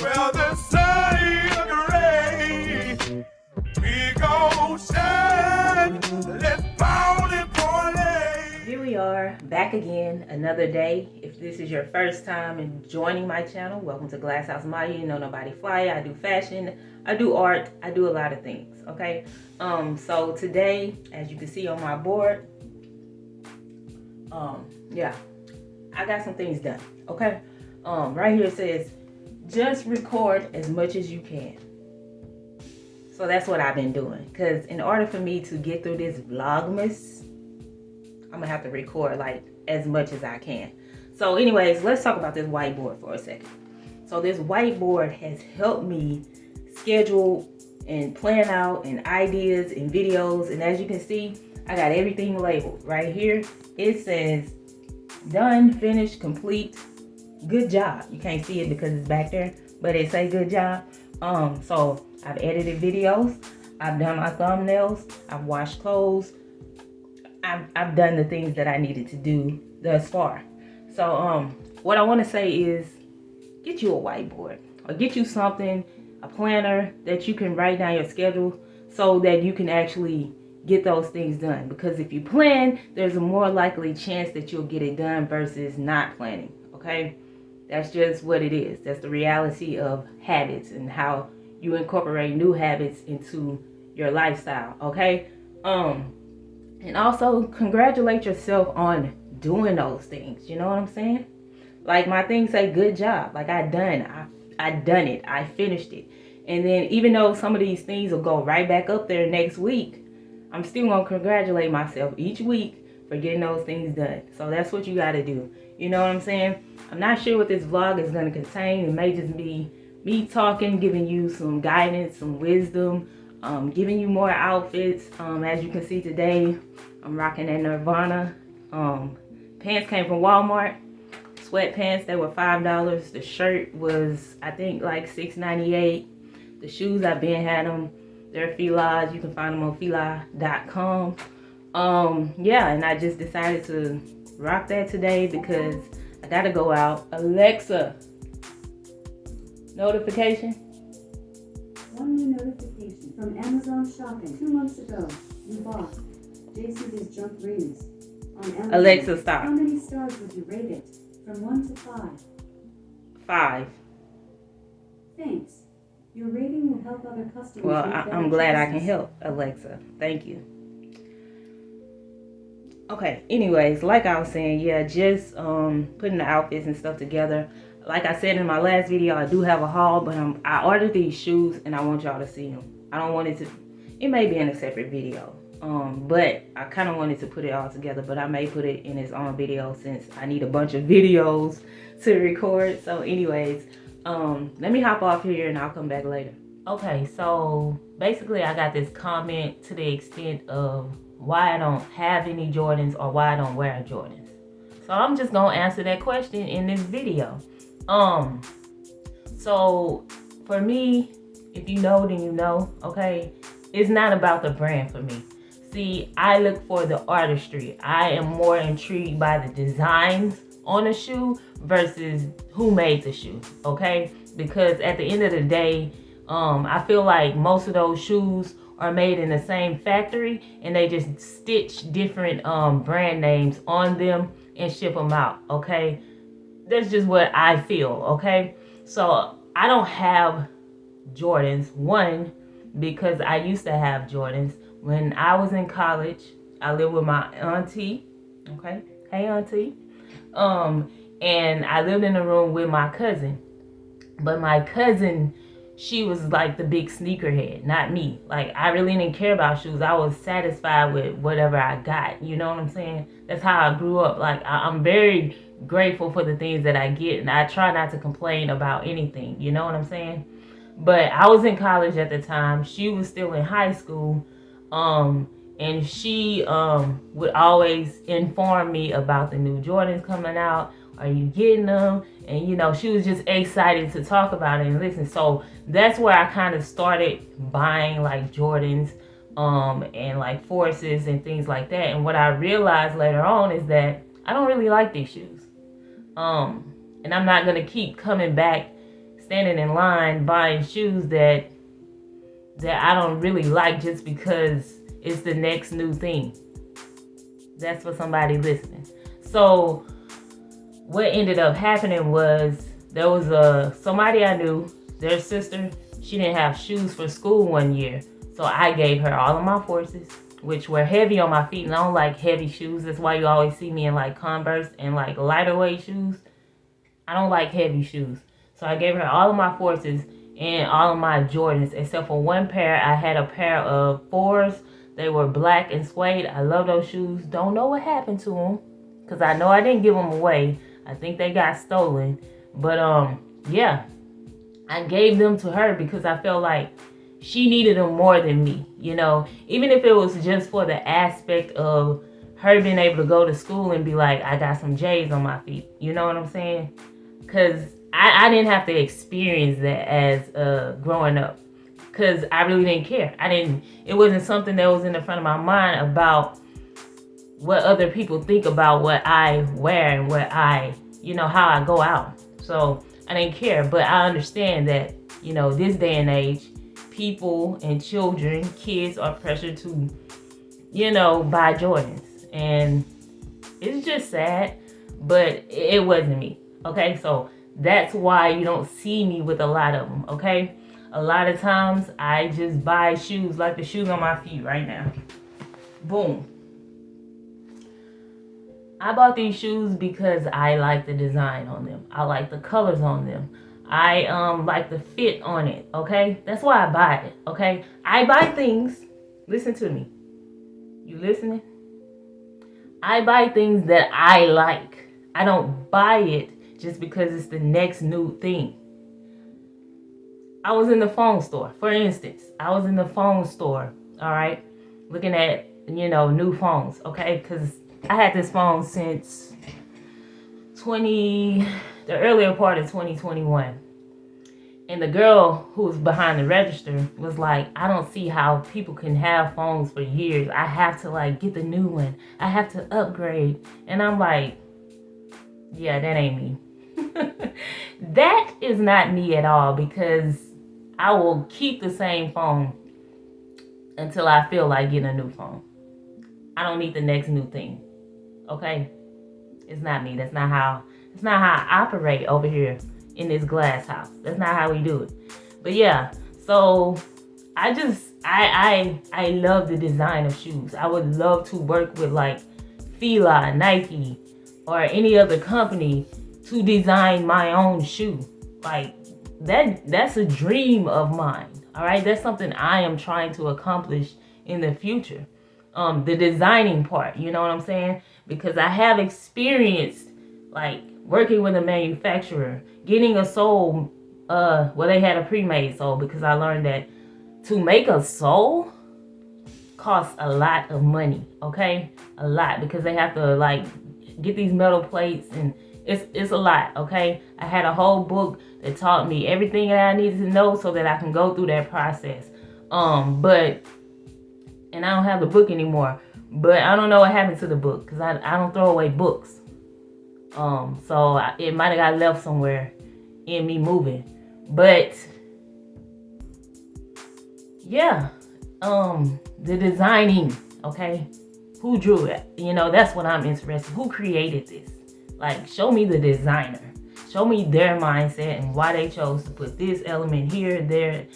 Well, the sun gray, we gon' shine. Let's pound it for late. Here we are, back again, another day. If this is your first time in joining my channel, welcome to Glass House Maya. You know nobody fly. I do fashion, I do art, I do a lot of things, okay? So today, as you can see on my board, yeah, I got some things done, okay? Right here it says, just record as much as you can. So that's what I've been doing, because in order for me to get through this Vlogmas, I'm gonna have to record like as much as I can. So anyways, let's talk about this whiteboard for a second. So this whiteboard has helped me schedule and plan out and ideas and videos. And as you can see, I got everything labeled right here. It says done, finished, complete, good job. You can't see it because it's back there, but it say good job. So I've edited videos, I've done my thumbnails, I've washed clothes, I've done the things that I needed to do thus far. So what I want to say is get you a whiteboard or get you something, a planner that you can write down your schedule so that you can actually get those things done. Because if you plan, there's a more likely chance that you'll get it done versus not planning, okay? That's just what it is. That's the reality of habits and how you incorporate new habits into your lifestyle, okay? And also congratulate yourself on doing those things. You know what I'm saying? Like my thing say good job. Like I done it. I finished it. And then even though some of these things will go right back up there next week, I'm still gonna congratulate myself each week for getting those things done. So that's what you gotta do. You know what I'm saying? I'm not sure what this vlog is gonna contain. It may just be me talking, giving you some guidance, some wisdom, giving you more outfits. As you can see today, I'm rocking that Nirvana. Pants came from Walmart. Sweatpants, they were $5. The shirt was, I think, like $6.98. The shoes, I've been had them. They're Fila's. You can find them on fila.com. Yeah, and I just decided to rock that today because I gotta go out. Alexa, notification. One new notification from Amazon shopping 2 months ago. You bought JC's junk rings on Amazon. Alexa, stop. How many stars would you rate it from 1 to 5? 5. Thanks. Your rating will help other customers. Well, make better I'm glad I can choices. help, Alexa. Thank you. Okay, anyways, like I was saying, yeah, just putting the outfits and stuff together. Like I said in my last video, I do have a haul, but I ordered these shoes and I want y'all to see them. I don't want it may be in a separate video, but I kind of wanted to put it all together, but I may put it in its own video since I need a bunch of videos to record. So anyways, let me hop off here and I'll come back later. Okay, so basically I got this comment to the extent of why I don't have any Jordans or why I don't wear Jordans. So I'm just gonna answer that question in this video. So for me, if you know, then you know, okay? It's not about the brand for me. See, I look for the artistry. I am more intrigued by the designs on a shoe versus who made the shoe, okay? Because at the end of the day, I feel like most of those shoes are made in the same factory and they just stitch different brand names on them and ship them out, okay? That's just what I feel, okay? So I don't have Jordans, one, because I used to have Jordans. When I was in college, I lived with my auntie, okay? Hey, auntie. And I lived in a room with my cousin. But my cousin, she was like the big sneakerhead, not me. Like, I really didn't care about shoes. I was satisfied with whatever I got. You know what I'm saying? That's how I grew up. Like, I'm very grateful for the things that I get, and I try not to complain about anything. You know what I'm saying? But I was in college at the time. She was still in high school. And she would always inform me about the new Jordans coming out. Are you getting them? And you know, she was just excited to talk about it and listen. So that's where I kind of started buying like Jordans and like Forces and things like that. And what I realized later on is that I don't really like these shoes. And I'm not gonna keep coming back standing in line buying shoes that I don't really like just because it's the next new thing. That's for somebody listening. So what ended up happening was there was somebody I knew, their sister, she didn't have shoes for school one year. So I gave her all of my Forces, which were heavy on my feet, and I don't like heavy shoes. That's why you always see me in like Converse and like lighter weight shoes. I don't like heavy shoes. So I gave her all of my Forces and all of my Jordans, except for one pair. I had a pair of 4s. They were black and suede. I love those shoes. Don't know what happened to them, because I know I didn't give them away. I think they got stolen. But yeah, I gave them to her because I felt like she needed them more than me, you know, even if it was just for the aspect of her being able to go to school and be like, I got some J's on my feet. You know what I'm saying? Because I didn't have to experience that as growing up, because I really didn't care. It wasn't something that was in the front of my mind about what other people think about what I wear and what how I go out. So I didn't care, but I understand that, this day and age, people and children, kids are pressured to, buy Jordans. And it's just sad, but it wasn't me. Okay, so that's why you don't see me with a lot of them. Okay, a lot of times I just buy shoes like the shoes on my feet right now. Boom. I bought these shoes because I like the design on them. I like the colors on them. I like the fit on it, okay? That's why I buy it, okay? I buy things, listen to me. You listening? I buy things that I like. I don't buy it just because it's the next new thing. I was in the phone store, for instance. I was in the phone store, all right? Looking at, new phones, okay? Because I had this phone since the earlier part of 2021. And the girl who was behind the register was like, I don't see how people can have phones for years. I have to get the new one. I have to upgrade. And I'm like, yeah, that ain't me. That is not me at all, because I will keep the same phone until I feel like getting a new phone. I don't need the next new thing. Okay? It's not me. That's not how I operate over here in this glass house. That's not how we do it. But yeah, so I love the design of shoes. I would love to work with Fila, Nike, or any other company to design my own shoe. That's a dream of mine. All right, that's something I am trying to accomplish in the future. The designing part, you know what I'm saying? Because I have experienced working with a manufacturer, getting a sole, they had a pre-made sole, because I learned that to make a sole costs a lot of money, okay? A lot, because they have to get these metal plates, and it's a lot, okay? I had a whole book that taught me everything that I needed to know so that I can go through that process. And I don't have the book anymore, but I don't know what happened to the book, because I don't throw away books. So it might have got left somewhere in me moving. But yeah, the designing, okay? Who drew it? That's what I'm interested in. Who created this? Show me the designer. Show me their mindset and why they chose to put this element here, there.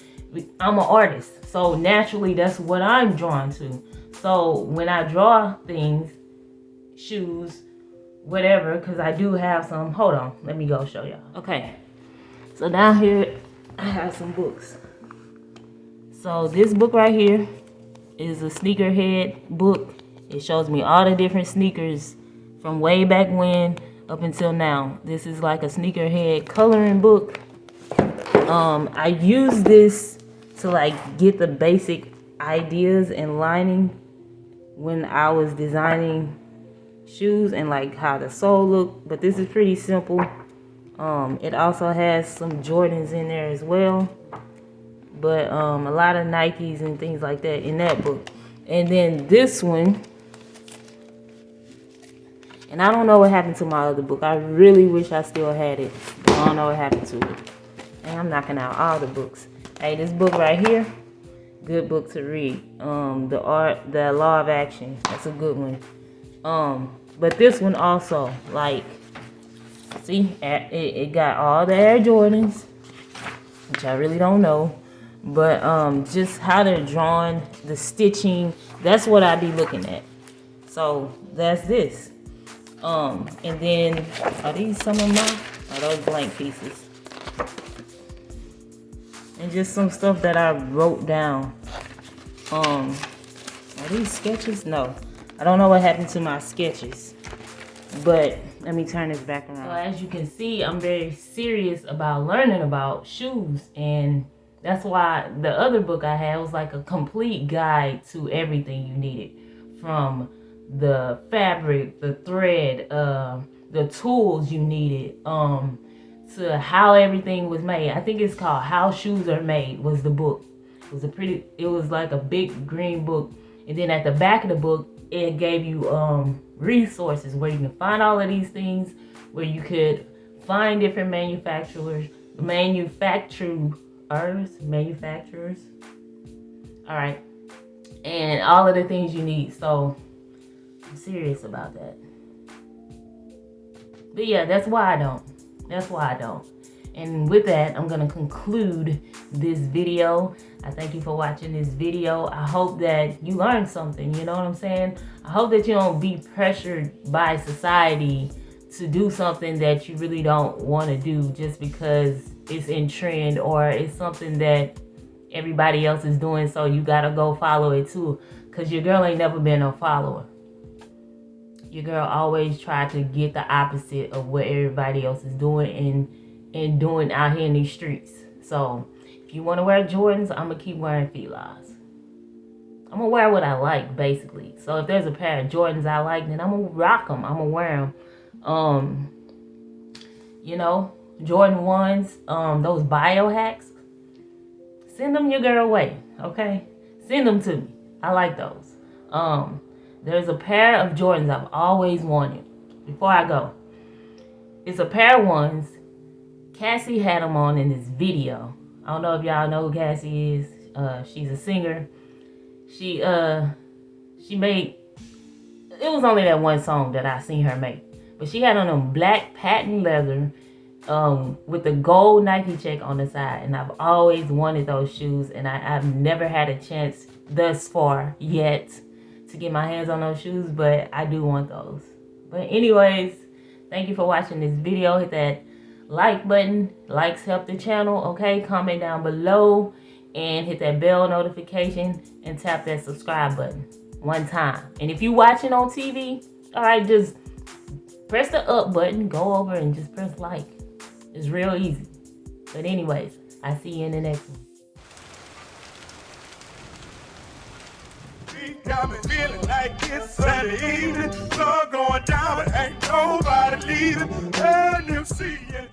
I'm an artist, so naturally that's what I'm drawn to. So when I draw things, shoes, whatever, because I do have some. Hold on, let me go show y'all. Okay, so down here I have some books. So this book right here is a sneakerhead book. It shows me all the different sneakers from way back when up until now. This is like a sneakerhead coloring book. I use this to get the basic ideas and lining when I was designing shoes and how the sole look, but this is pretty simple. It also has some Jordans in there as well, but a lot of Nikes and things like that in that book. And then this one, and I don't know what happened to my other book. I really wish I still had it. I don't know what happened to it. And I'm knocking out all the books. Hey, this book right here, good book to read. The Law of Action. That's a good one. But this one also, like, see, it got all the Air Jordans, which I really don't know. But just how they're drawn, the stitching, that's what I be looking at. So that's this. And then, are these some of my, are those blank pieces? And just some stuff that I wrote down. Are these sketches? No. I don't know what happened to my sketches. But let me turn this back around. So as you can see, I'm very serious about learning about shoes. And that's why the other book I had was like a complete guide to everything you needed. From the fabric, the thread, the tools you needed, to how everything was made. I think it's called How Shoes Are Made was the book. It was like a big green book. And then at the back of the book, it gave you resources where you can find all of these things, where you could find different manufacturers. All right. And all of the things you need. So I'm serious about that. But yeah, that's why I don't. And with that, I'm going to conclude this video. I thank you for watching this video. I hope that you learned something, you know what I'm saying? I hope that you don't be pressured by society to do something that you really don't want to do just because it's in trend or it's something that everybody else is doing, so you got to go follow it too. Because your girl ain't never been a follower. Your girl always tried to get the opposite of what everybody else is doing and doing out here in these streets. So if you want to wear Jordans, I'm going to keep wearing Filas. I'm going to wear what I like, basically. So if there's a pair of Jordans I like, then I'm going to rock them. I'm going to wear them. You know, Jordan 1s, those biohacks, send them your girl way, okay? Send them to me. I like those. There's a pair of Jordans I've always wanted. Before I go, it's a pair of ones. Cassie had them on in this video. I don't know if y'all know who Cassie is. She's a singer. She made, it was only that one song that I seen her make. But she had on them black patent leather with the gold Nike check on the side. And I've always wanted those shoes. And I've never had a chance thus far yet to get my hands on those shoes. But I do want those. But anyways, thank you for watching this video. Hit that like button. Likes help the channel, okay? Comment down below and hit that bell notification and tap that subscribe button one time. And if you watching on TV, all right, just press the up button, go over and just press like. It's real easy. But anyways, I see you in the next one. Got me feeling like it's Sunday evening. Sun going down, but ain't nobody leaving. And you see it.